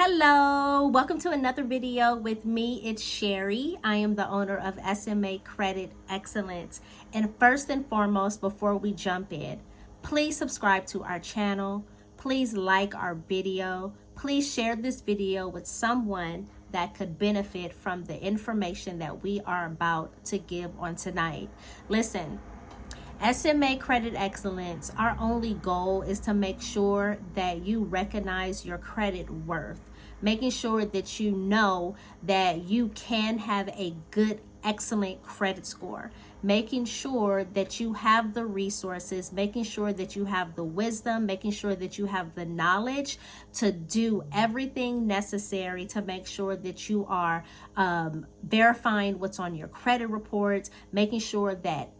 Hello, welcome to another video with me. It's Sherry. I am the owner of SMA Credit Excellence. And first and foremost, before we jump in, please subscribe to our channel. Please like our video. Please share this video with someone that could benefit from the information that we are about to give on tonight. Listen, SMA Credit Excellence, our only goal is to make sure that you recognize your credit worth, making sure that you know that you can have a good, excellent credit score, making sure that you have the resources, making sure that you have the wisdom, making sure that you have the knowledge to do everything necessary to make sure that you are verifying what's on your credit reports, making sure that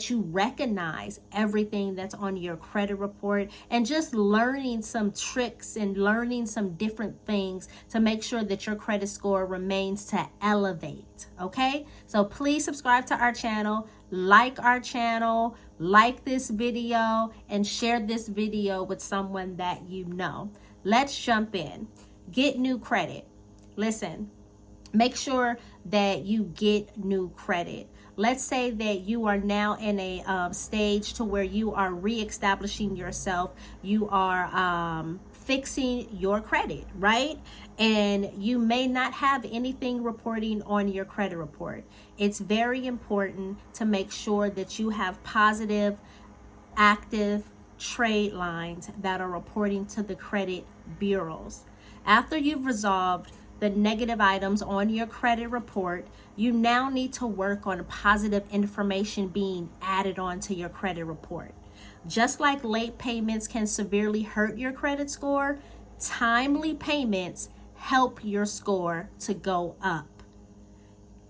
you recognize everything that's on your credit report, and just learning some tricks and learning some different things to make sure that your credit score remains to elevate. Okay, so please subscribe to our channel, like our channel, like this video, and share this video with someone that you know. Let's jump in. Get new credit. Listen, make sure that you get new credit. Let's say that you are now in a stage to where you are reestablishing yourself. You are fixing your credit, right? And you may not have anything reporting on your credit report. It's very important to make sure that you have positive, active trade lines that are reporting to the credit bureaus. After you've resolved the negative items on your credit report, you now need to work on positive information being added onto your credit report. Just like late payments can severely hurt your credit score, timely payments help your score to go up.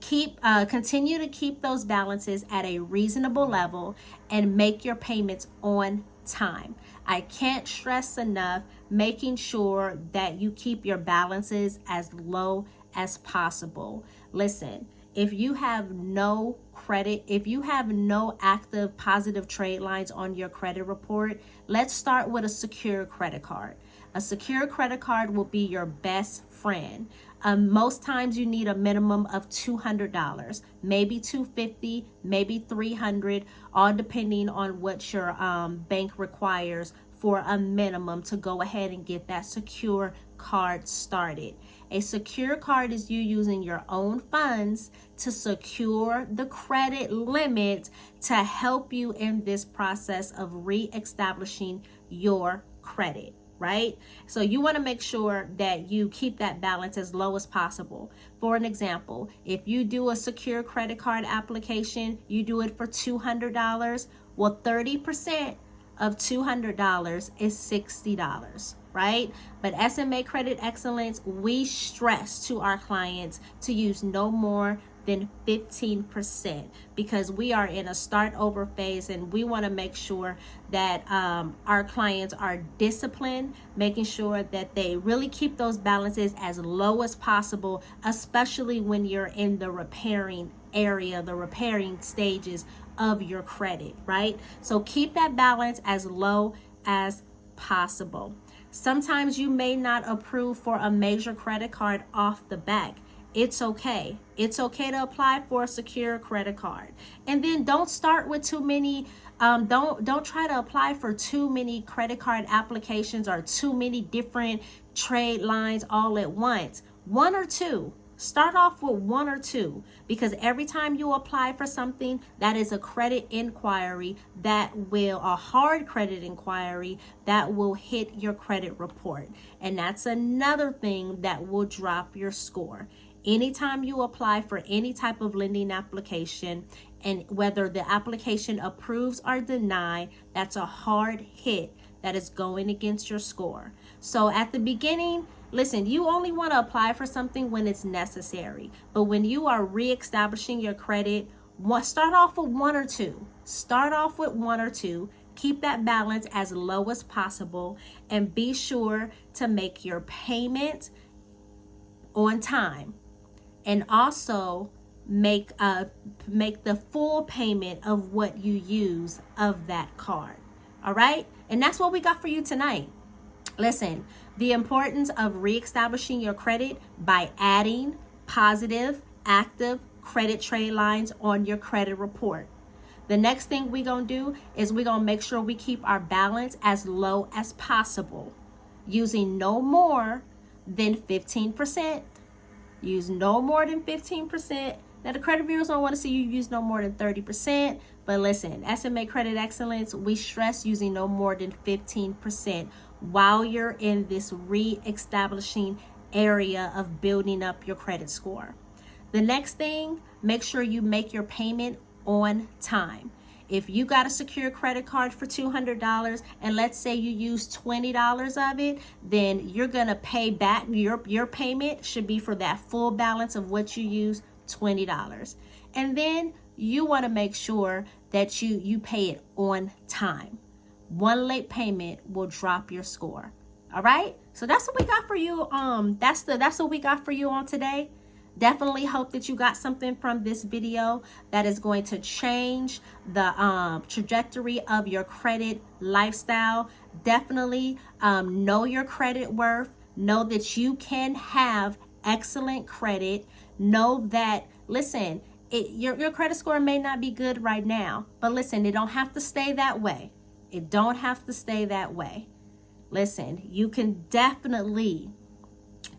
Continue to keep those balances at a reasonable level and make your payments on time. I can't stress enough making sure that you keep your balances as low as possible. Listen, if you have no credit, if you have no active positive trade lines on your credit report, let's start with a secure credit card. A secure credit card will be your best friend. Most times you need a minimum of $200, maybe $250, maybe $300, all depending on what your bank requires for a minimum to go ahead and get that secure card started. A secure card is you using your own funds to secure the credit limit to help you in this process of re-establishing your credit. Right? So you want to make sure that you keep that balance as low as possible. For an example, if you do a secure credit card application, you do it for $200. Well, 30% of $200 is $60, right? But SMA Credit Excellence, we stress to our clients to use no more than 15% because we are in a start over phase and we want to make sure that our clients are disciplined, making sure that they really keep those balances as low as possible, especially when you're in the repairing area, the repairing stages of your credit, right? So keep that balance as low as possible. Sometimes you may not approve for a major credit card off the bat. It's okay. It's okay to apply for a secure credit card. And then don't start with too many, don't try to apply for too many credit card applications or too many different trade lines all at once. One or two. Start off with one or two, because every time you apply for something that is a credit inquiry, a hard credit inquiry, that will hit your credit report. And that's another thing that will drop your score. Anytime you apply for any type of lending application, and whether the application approves or denies, that's a hard hit that is going against your score. So at the beginning, listen, you only want to apply for something when it's necessary. But when you are reestablishing your credit, start off with one or two. Start off with one or two. Keep that balance as low as possible and be sure to make your payment on time. And also make the full payment of what you use of that card. All right? And that's what we got for you tonight. Listen, The importance of reestablishing your credit by adding positive, active credit trade lines on your credit report. The next thing we're going to do is we're going to make sure we keep our balance as low as possible, using no more than 15%. Use no more than 15%. Now, the credit bureaus don't want to see you use no more than 30%. But listen, SMA Credit Excellence, we stress using no more than 15% while you're in this re-establishing area of building up your credit score. The next thing, make sure you make your payment on time. If you got a secure credit card for $200 and let's say you use $20 of it, then you're going to pay back, your payment should be for that full balance of what you use, $20. And then you want to make sure that you pay it on time. One late payment will drop your score. All right? So that's what we got for you. That's what we got for you on today. Definitely hope that you got something from this video that is going to change the trajectory of your credit lifestyle. Definitely know your credit worth. Know that you can have excellent credit. Know that, listen, your credit score may not be good right now, but listen, it don't have to stay that way. It don't have to stay that way. Listen, you can definitely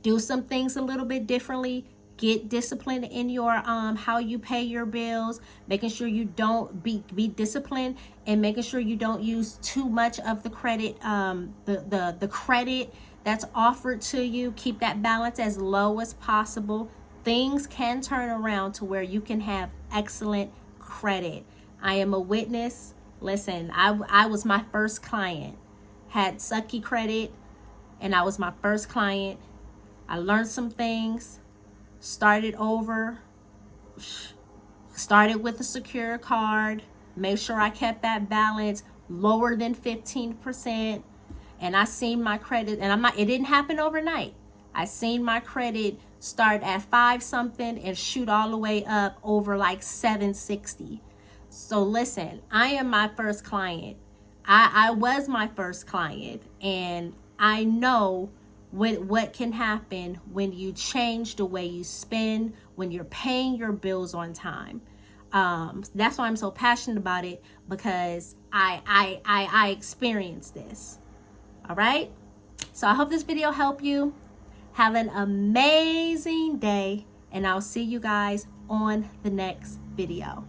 do some things a little bit differently. Get disciplined in your how you pay your bills, making sure you don't be disciplined, and making sure you don't use too much of the credit, the credit that's offered to you. Keep that balance as low as possible. Things can turn around to where you can have excellent credit. I am a witness. Listen, I was my first client, had sucky credit, and I was my first client. I learned some things. Started over, started with a secure card, made sure I kept that balance lower than 15%, and I seen my credit, and it didn't happen overnight. I seen my credit start at 5 something and shoot all the way up over like 760. So listen, I am my first client. I was my first client, and I know what can happen when you change the way you spend, when you're paying your bills on time. That's why I'm so passionate about it, because I experienced this. All right. So I hope this video helped you. Have an amazing day, and I'll see you guys on the next video.